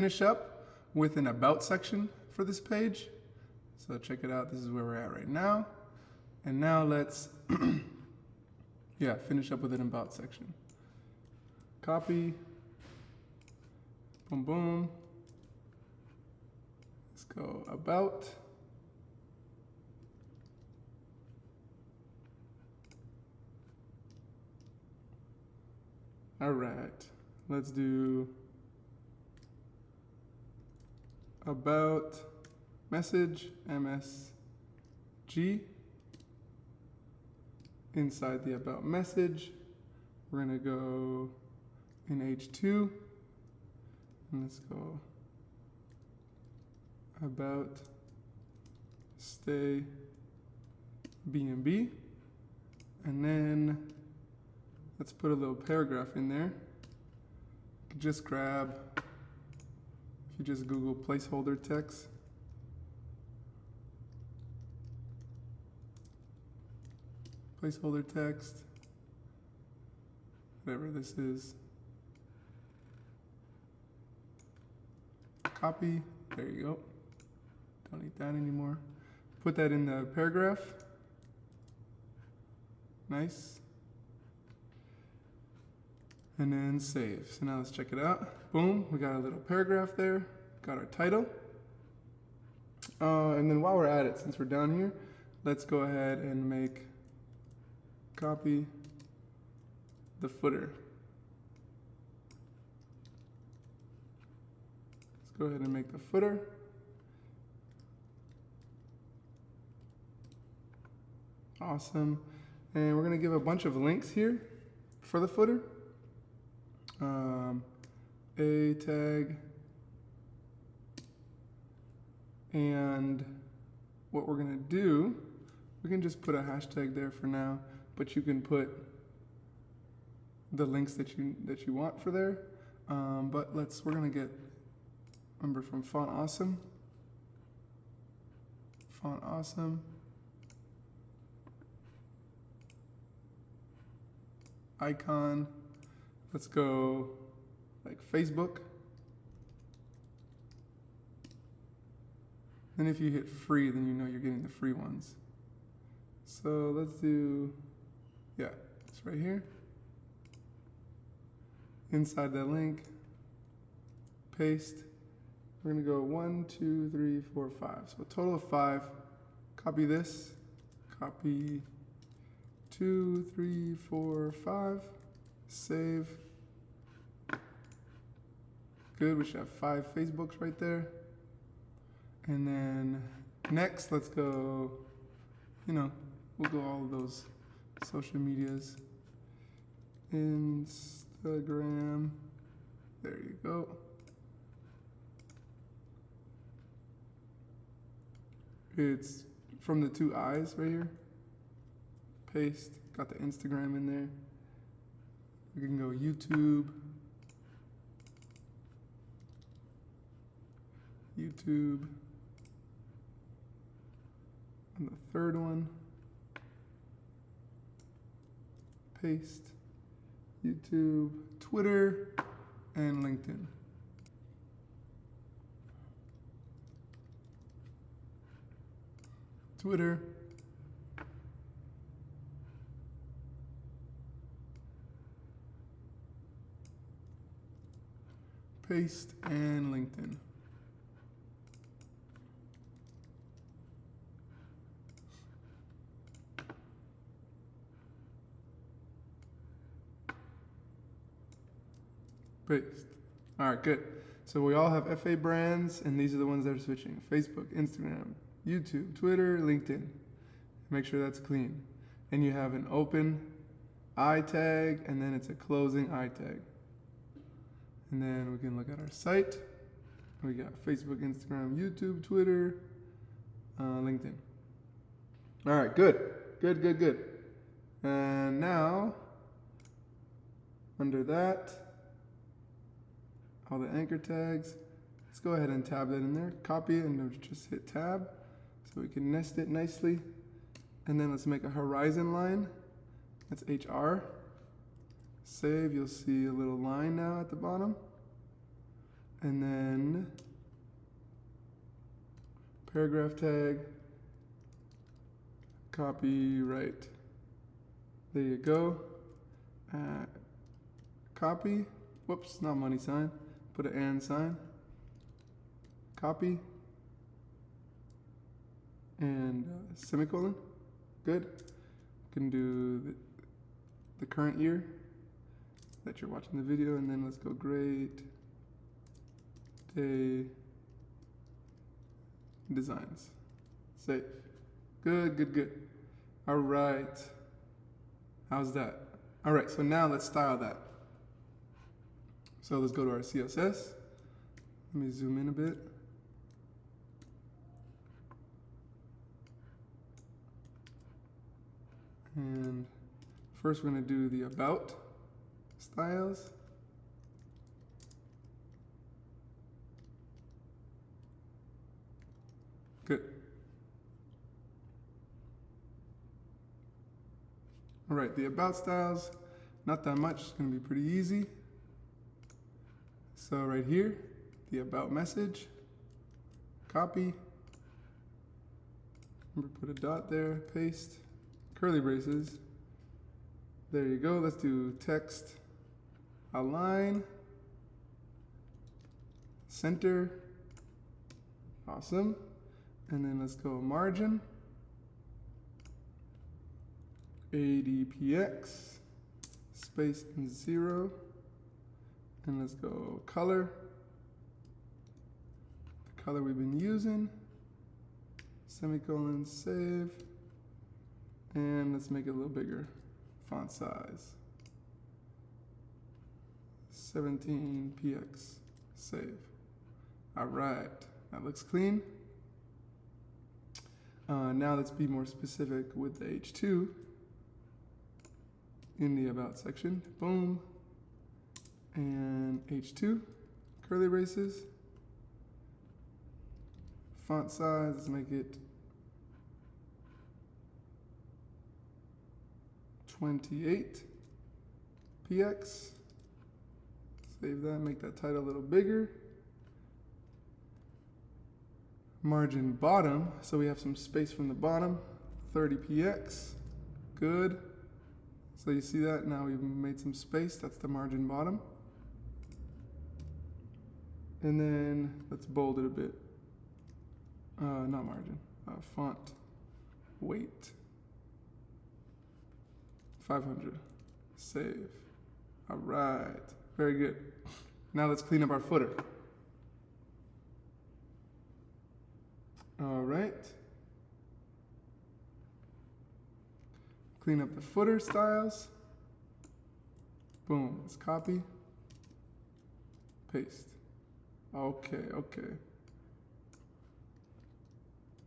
Finish up with an about section for this page. So check it out. This is where we're at right now. And now let's finish up with an about section. Copy. Boom, boom. Let's go about. All right, let's do about message, MSG. Inside the about message, we're gonna go in H2, and let's go about stay BNB, and then let's put a little paragraph in there. You can just grab, if you just Google placeholder text, whatever this is, copy, there you go. Don't need that anymore. Put that in the paragraph. Nice. And then save. So now let's check it out. Boom, we got a little paragraph there. Got our title. And then while we're at it, since we're down here, let's go ahead and copy the footer. Let's go ahead and make the footer. Awesome. And we're gonna give a bunch of links here for the footer. A tag, and what we're gonna do, we can just put a hashtag there for now, but you can put the links that you want for there. But we're gonna get, remember, from Font Awesome, icon. Let's go like Facebook. And if you hit free, then you know you're getting the free ones. So let's do, it's right here. Inside that link, paste. We're gonna go 1, 2, 3, 4, 5. So a total of 5. Copy this, copy 2, 3, 4, 5. Save. Good, we should have 5 Facebooks right there. And then next, let's go, we'll go all of those social medias. Instagram, there you go. It's from the 2 eyes right here. Paste, got the Instagram in there. We can go YouTube, and the third one, paste, YouTube, Twitter, and LinkedIn. Twitter, paste, and LinkedIn. Paste. All right, good. So we all have FA brands, and these are the ones that are switching. Facebook, Instagram, YouTube, Twitter, LinkedIn. Make sure that's clean. And you have an open I tag, and then it's a closing I tag. And then we can look at our site. We got Facebook, Instagram, YouTube, Twitter, LinkedIn. All right, good. And now, under that, all the anchor tags, let's go ahead and tab that in there. Copy it and just hit tab so we can nest it nicely. And then let's make a horizon line. That's HR. Save, you'll see a little line now at the bottom. and then paragraph tag, copyright. There you go. Copy, whoops, not money sign, put an and sign, copy, and semicolon, good. Can do the current year that you're watching the video, and then let's go great day designs. Save. Good, good, good. All right. How's that? All right, so now let's style that. So let's go to our CSS. Let me zoom in a bit. And first we're gonna do the about styles. Good. All right, the about styles, not that much, it's gonna be pretty easy. So right here, the about message, copy, remember put a dot there, paste, curly braces. There you go, let's do text, align, center, awesome. And then let's go margin, ADPX, space and 0. And let's go color, the color we've been using, semicolon, save, and let's make it a little bigger, font size, 17px, save. All right, that looks clean. Now let's be more specific with the H2 in the about section, boom. And H2, curly braces, font size, let's make it 28 px, save that, make that title a little bigger. Margin bottom, so we have some space from the bottom, 30 px, good. So you see that, now we've made some space, that's the margin bottom. And then let's bold it a bit. Not margin, font weight. 500, save. All right, very good. Now let's clean up our footer. All right. Clean up the footer styles. Boom, let's copy, paste. Okay, okay.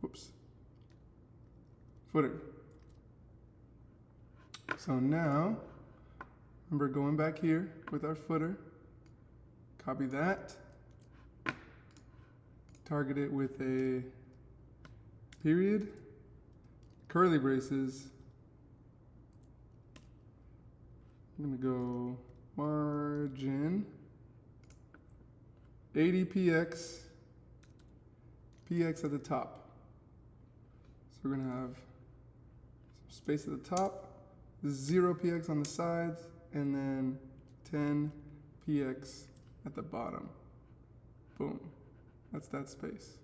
Whoops. Footer. So now, remember going back here with our footer, copy that, target it with a period, curly braces. I'm gonna go margin, 80 px, px at the top. So we're gonna have some space at the top, 0 px on the sides, and then 10 px at the bottom. Boom, that's that space.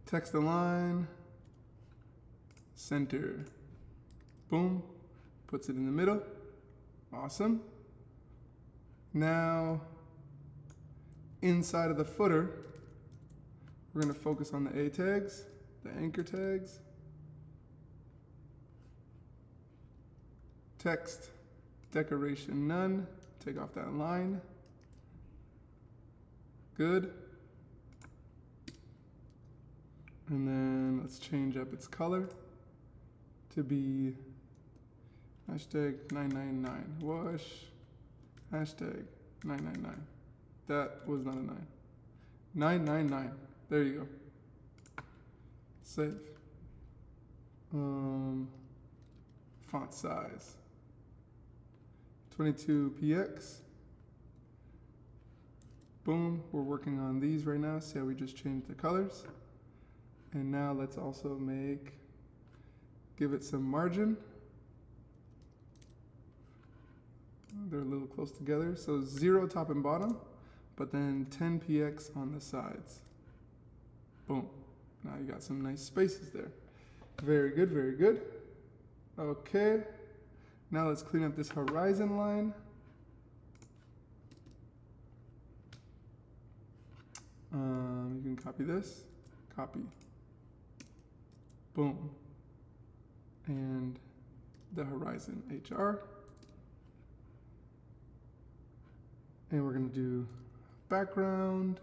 Text align, center, boom, puts it in the middle, awesome. Now, inside of the footer, we're gonna focus on the A tags, the anchor tags, text, decoration none, take off that line, good. And then let's change up its color to be hashtag 999, wash, hashtag 999. That was not a 9. 999, there you go. Save. Font size, 22px, Boom, we're working on these right now. See how we just changed the colors? And now let's also give it some margin. They're a little close together. So 0 top and bottom, but then 10 px on the sides. Boom. Now you got some nice spaces there. Very good, very good. Okay. Now let's clean up this horizon line. You can copy this, copy, boom, and the horizon HR. And we're gonna do background.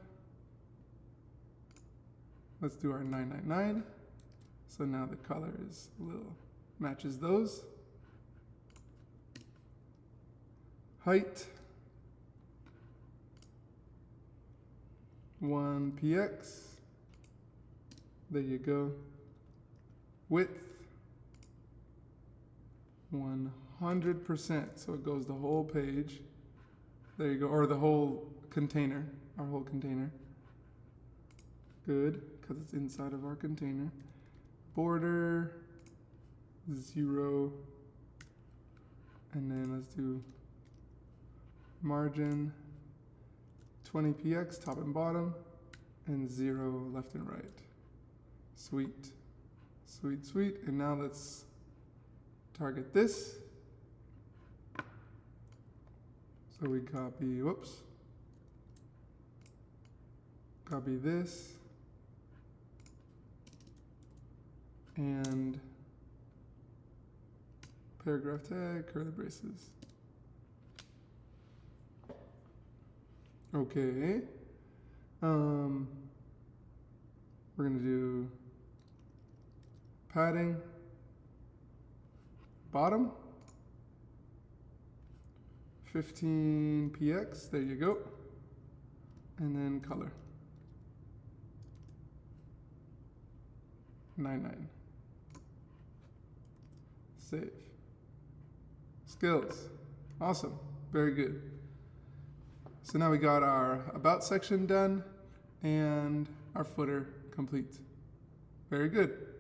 Let's do our 999. So now the color is matches those. Height, 1 px. There you go. Width, 100%. So it goes the whole page. There you go, or the whole container, our whole container. Good, because it's inside of our container. Border, 0. And then let's do margin, 20 px, top and bottom, and 0 left and right. Sweet, sweet, sweet. And now let's target this. So we copy, copy this, and paragraph tag, curly braces. Okay. We're gonna do padding, bottom, 15 px, there you go, and then color, 99. Save. Skills, awesome, very good. So now we got our about section done and our footer complete. Very good.